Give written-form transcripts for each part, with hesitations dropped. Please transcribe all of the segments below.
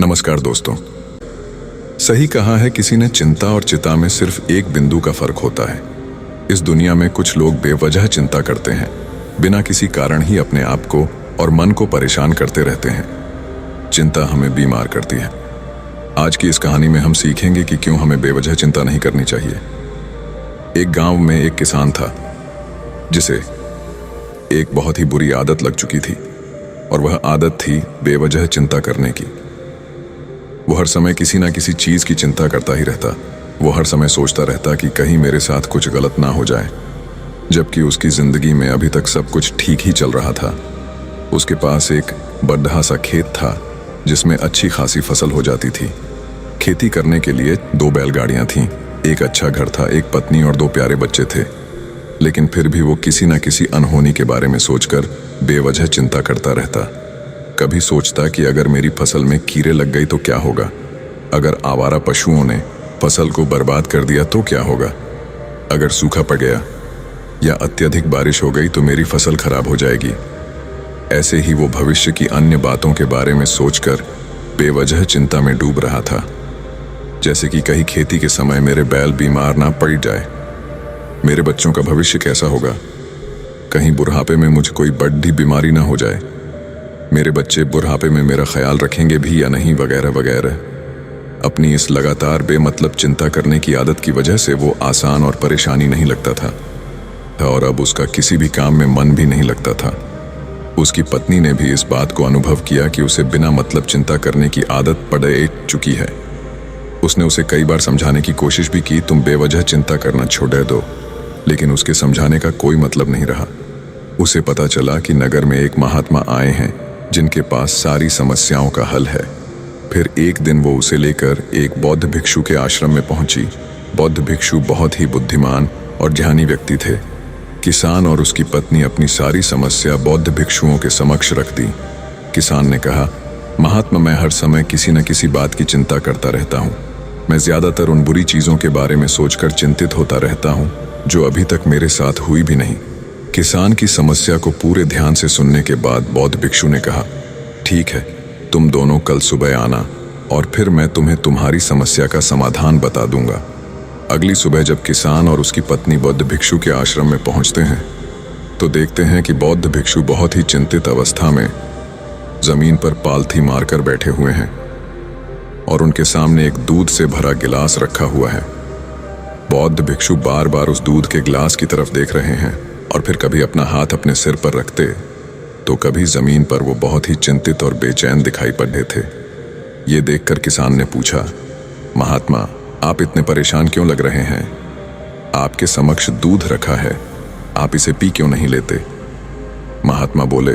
नमस्कार दोस्तों। सही कहा है किसी ने, चिंता और चिता में सिर्फ एक बिंदु का फर्क होता है। इस दुनिया में कुछ लोग बेवजह चिंता करते हैं, बिना किसी कारण ही अपने आप को और मन को परेशान करते रहते हैं। चिंता हमें बीमार करती है। आज की इस कहानी में हम सीखेंगे कि क्यों हमें बेवजह चिंता नहीं करनी चाहिए। एक गांव में एक किसान था जिसे एक बहुत ही बुरी आदत लग चुकी थी, और वह आदत थी बेवजह चिंता करने की। वो हर समय किसी ना किसी चीज की चिंता करता ही रहता। वो हर समय सोचता रहता कि कहीं मेरे साथ कुछ गलत ना हो जाए, जबकि उसकी जिंदगी में अभी तक सब कुछ ठीक ही चल रहा था। उसके पास एक बड़ा सा खेत था जिसमें अच्छी खासी फसल हो जाती थी। खेती करने के लिए 2 बैलगाड़ियां थीं, एक अच्छा घर था, एक पत्नी और 2 प्यारे बच्चे थे। लेकिन फिर भी वो किसी न किसी अनहोनी के बारे में सोचकर बेवजह चिंता करता रहता। कभी सोचता कि अगर मेरी फसल में कीड़े लग गई तो क्या होगा, अगर आवारा पशुओं ने फसल को बर्बाद कर दिया तो क्या होगा, अगर सूखा पड़ गया या अत्यधिक बारिश हो गई तो मेरी फसल खराब हो जाएगी। ऐसे ही वो भविष्य की अन्य बातों के बारे में सोचकर बेवजह चिंता में डूब रहा था। जैसे कि कहीं खेती के समय मेरे बैल बीमार ना पड़ जाए, मेरे बच्चों का भविष्य कैसा होगा, कहीं बुढ़ापे में मुझे कोई बड़ी बीमारी ना हो जाए, मेरे बच्चे बुढ़ापे में मेरा ख्याल रखेंगे भी या नहीं, वगैरह वगैरह। अपनी इस लगातार बेमतलब चिंता करने की आदत की वजह से वो आसान और परेशानी नहीं लगता था, और अब उसका किसी भी काम में मन भी नहीं लगता था। उसकी पत्नी ने भी इस बात को अनुभव किया कि उसे बिना मतलब चिंता करने की आदत पड़ चुकी है। उसने उसे कई बार समझाने की कोशिश भी की, तुम बेवजह चिंता करना छोड़ दो, लेकिन उसके समझाने का कोई मतलब नहीं रहा। उसे पता चला कि नगर में एक महात्मा आए हैं जिनके पास सारी समस्याओं का हल है। फिर एक दिन वो उसे लेकर एक बौद्ध भिक्षु के आश्रम में पहुंची। बौद्ध भिक्षु बहुत ही बुद्धिमान और ज्ञानी व्यक्ति थे। किसान और उसकी पत्नी अपनी सारी समस्या बौद्ध भिक्षुओं के समक्ष रख दी। किसान ने कहा, महात्मा, मैं हर समय किसी न किसी बात की चिंता करता रहता हूँ। मैं ज्यादातर उन बुरी चीजों के बारे में सोचकर चिंतित होता रहता हूँ जो अभी तक मेरे साथ हुई भी नहीं। किसान की समस्या को पूरे ध्यान से सुनने के बाद बौद्ध भिक्षु ने कहा, ठीक है, तुम दोनों कल सुबह आना और फिर मैं तुम्हें तुम्हारी समस्या का समाधान बता दूंगा। अगली सुबह जब किसान और उसकी पत्नी बौद्ध भिक्षु के आश्रम में पहुंचते हैं तो देखते हैं कि बौद्ध भिक्षु बहुत ही चिंतित अवस्था में जमीन पर पालथी मारकर बैठे हुए हैं और उनके सामने एक दूध से भरा गिलास रखा हुआ है। बौद्ध भिक्षु बार बार उस दूध के गिलास की तरफ देख रहे हैं और फिर कभी अपना हाथ अपने सिर पर रखते तो कभी जमीन पर। वो बहुत ही चिंतित और बेचैन दिखाई पड़ रहे थे। ये देखकर किसान ने पूछा, महात्मा, आप इतने परेशान क्यों लग रहे हैं? आपके समक्ष दूध रखा है, आप इसे पी क्यों नहीं लेते? महात्मा बोले,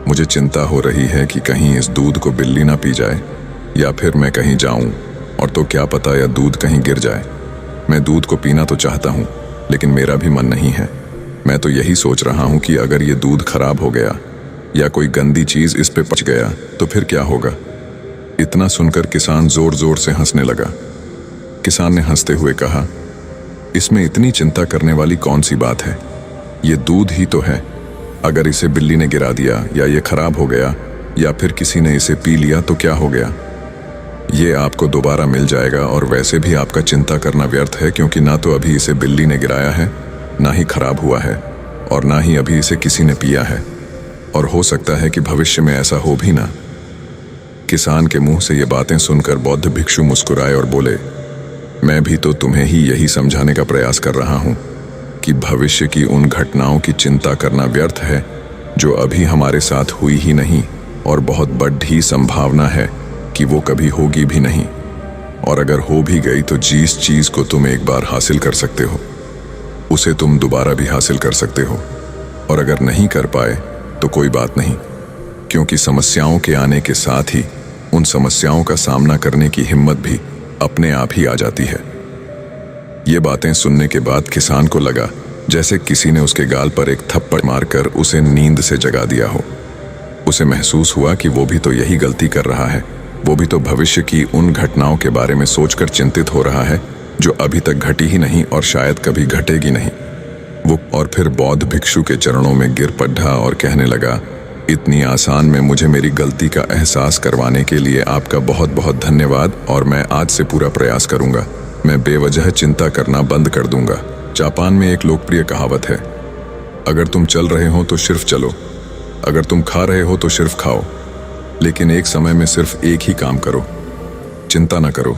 मुझे चिंता हो रही है कि कहीं इस दूध को बिल्ली ना पी जाए, या फिर मैं कहीं जाऊं और तो क्या पता या दूध कहीं गिर जाए। मैं दूध को पीना तो चाहता हूं, लेकिन मेरा भी मन नहीं है। मैं तो यही सोच रहा हूं कि अगर ये दूध खराब हो गया या कोई गंदी चीज इस पे पच गया तो फिर क्या होगा। इतना सुनकर किसान जोर जोर से हंसने लगा। किसान ने हंसते हुए कहा, इसमें इतनी चिंता करने वाली कौन सी बात है? ये दूध ही तो है। अगर इसे बिल्ली ने गिरा दिया या ये खराब हो गया या फिर किसी ने इसे पी लिया तो क्या हो गया? ये आपको दोबारा मिल जाएगा, और वैसे भी आपका चिंता करना व्यर्थ है, क्योंकि ना तो अभी इसे बिल्ली ने गिराया है, ना ही खराब हुआ है, और ना ही अभी इसे किसी ने पिया है, और हो सकता है कि भविष्य में ऐसा हो भी ना। किसान के मुंह से ये बातें सुनकर बौद्ध भिक्षु मुस्कुराए और बोले, मैं भी तो तुम्हें ही यही समझाने का प्रयास कर रहा हूं कि भविष्य की उन घटनाओं की चिंता करना व्यर्थ है जो अभी हमारे साथ हुई ही नहीं, और बहुत बड़ी संभावना है कि वो कभी होगी भी नहीं। और अगर हो भी गई तो जिस चीज को तुम एक बार हासिल कर सकते हो उसे तुम दोबारा भी हासिल कर सकते हो, और अगर नहीं कर पाए तो कोई बात नहीं, क्योंकि समस्याओं के आने के साथ ही उन समस्याओं का सामना करने की हिम्मत भी अपने आप ही आ जाती है। ये बातें सुनने के बाद किसान को लगा जैसे किसी ने उसके गाल पर एक थप्पड़ मारकर उसे नींद से जगा दिया हो। उसे महसूस हुआ कि वो भी तो यही गलती कर रहा है। वो भी तो भविष्य की उन घटनाओं के बारे में सोचकर चिंतित हो रहा है जो अभी तक घटी ही नहीं और शायद कभी घटेगी नहीं। वो और फिर बौद्ध भिक्षु के चरणों में गिर पड़ा और कहने लगा, इतनी आसान में मुझे मेरी गलती का एहसास करवाने के लिए आपका बहुत बहुत धन्यवाद और मैं आज से पूरा प्रयास करूंगा। मैं बेवजह चिंता करना बंद कर दूंगा। जापान में एक लोकप्रिय कहावत है, अगर तुम चल रहे हो तो सिर्फ चलो, अगर तुम खा रहे हो तो सिर्फ खाओ, लेकिन एक समय में सिर्फ एक ही काम करो, चिंता न करो।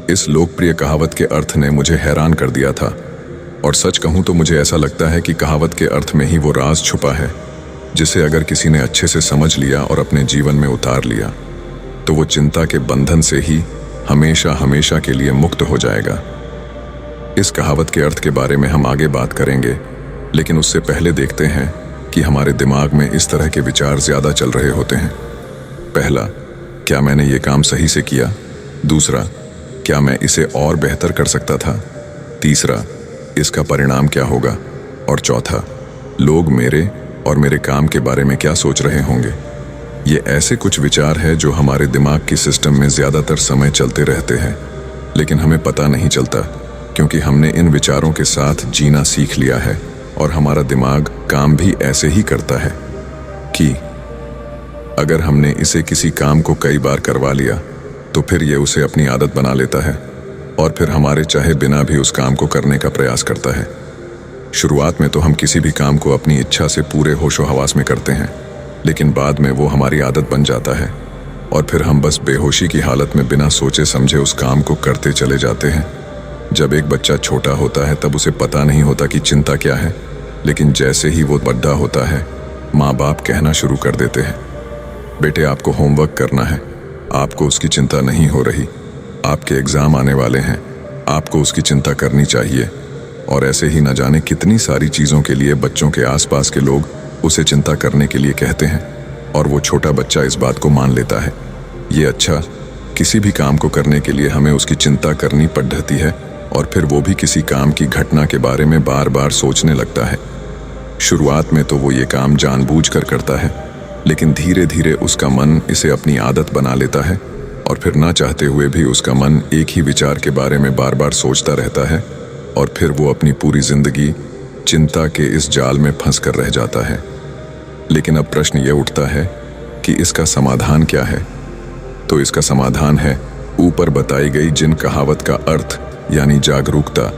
इस लोकप्रिय कहावत के अर्थ ने मुझे हैरान कर दिया था और सच कहूं तो मुझे ऐसा लगता है कि कहावत के अर्थ में ही वो राज छुपा है जिसे अगर किसी ने अच्छे से समझ लिया और अपने जीवन में उतार लिया तो वो चिंता के बंधन से ही हमेशा हमेशा के लिए मुक्त हो जाएगा। इस कहावत के अर्थ के बारे में हम आगे बात करेंगे, लेकिन उससे पहले देखते हैं कि हमारे दिमाग में इस तरह के विचार ज्यादा चल रहे होते हैं। पहला, क्या मैंने ये काम सही से किया? दूसरा, क्या मैं इसे और बेहतर कर सकता था? तीसरा, इसका परिणाम क्या होगा? और चौथा, लोग मेरे और मेरे काम के बारे में क्या सोच रहे होंगे? ये ऐसे कुछ विचार हैं जो हमारे दिमाग की सिस्टम में ज्यादातर समय चलते रहते हैं, लेकिन हमें पता नहीं चलता क्योंकि हमने इन विचारों के साथ जीना सीख लिया है और हमारा दिमाग काम भी ऐसे ही करता है कि अगर हमने इसे किसी काम को कई बार करवा लिया तो फिर ये उसे अपनी आदत बना लेता है और फिर हमारे चाहे बिना भी उस काम को करने का प्रयास करता है। शुरुआत में तो हम किसी भी काम को अपनी इच्छा से पूरे होशो हवास में करते हैं, लेकिन बाद में वो हमारी आदत बन जाता है और फिर हम बस बेहोशी की हालत में बिना सोचे समझे उस काम को करते चले जाते हैं। जब एक बच्चा छोटा होता है तब उसे पता नहीं होता कि चिंता क्या है, लेकिन जैसे ही वो बड़ा होता है माँ बाप कहना शुरू कर देते हैं, बेटे आपको होमवर्क करना है, आपको उसकी चिंता नहीं हो रही, आपके एग्जाम आने वाले हैं, आपको उसकी चिंता करनी चाहिए। और ऐसे ही न जाने कितनी सारी चीज़ों के लिए बच्चों के आसपास के लोग उसे चिंता करने के लिए कहते हैं और वो छोटा बच्चा इस बात को मान लेता है। ये अच्छा, किसी भी काम को करने के लिए हमें उसकी चिंता करनी पड़ती है और फिर वो भी किसी काम की घटना के बारे में बार बार सोचने लगता है। शुरुआत में तो वो ये काम जानबूझकर करता है, लेकिन धीरे धीरे उसका मन इसे अपनी आदत बना लेता है और फिर ना चाहते हुए भी उसका मन एक ही विचार के बारे में बार बार सोचता रहता है और फिर वो अपनी पूरी जिंदगी चिंता के इस जाल में फंस कर रह जाता है। लेकिन अब प्रश्न ये उठता है कि इसका समाधान क्या है? तो इसका समाधान है ऊपर बताई गई जिन कहावत का अर्थ यानी जागरूकता।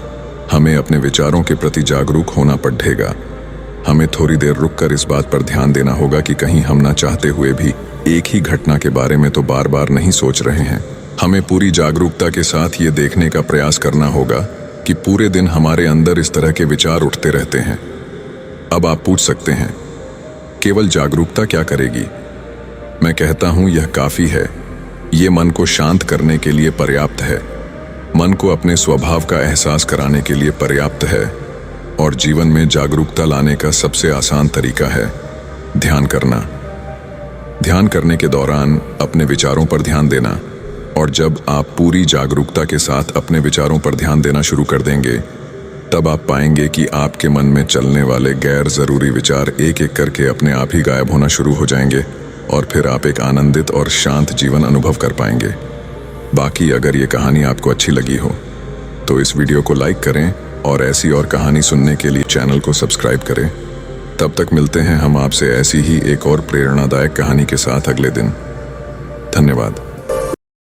हमें अपने विचारों के प्रति जागरूक होना पड़ेगा। हमें थोड़ी देर रुककर इस बात पर ध्यान देना होगा कि कहीं हम ना चाहते हुए भी एक ही घटना के बारे में तो बार बार नहीं सोच रहे हैं। हमें पूरी जागरूकता के साथ ये देखने का प्रयास करना होगा कि पूरे दिन हमारे अंदर इस तरह के विचार उठते रहते हैं। अब आप पूछ सकते हैं, केवल जागरूकता क्या करेगी? मैं कहता हूं यह काफी है। ये मन को शांत करने के लिए पर्याप्त है, मन को अपने स्वभाव का एहसास कराने के लिए पर्याप्त है और जीवन में जागरूकता लाने का सबसे आसान तरीका है ध्यान करना। ध्यान करने के दौरान अपने विचारों पर ध्यान देना, और जब आप पूरी जागरूकता के साथ अपने विचारों पर ध्यान देना शुरू कर देंगे तब आप पाएंगे कि आपके मन में चलने वाले गैर जरूरी विचार एक एक करके अपने आप ही गायब होना शुरू हो जाएंगे और फिर आप एक आनंदित और शांत जीवन अनुभव कर पाएंगे। बाकी अगर ये कहानी आपको अच्छी लगी हो तो इस वीडियो को लाइक करें और ऐसी और कहानी सुनने के लिए चैनल को सब्सक्राइब करें। तब तक मिलते हैं हम आपसे ऐसी ही एक और प्रेरणादायक कहानी के साथ अगले दिन। धन्यवाद।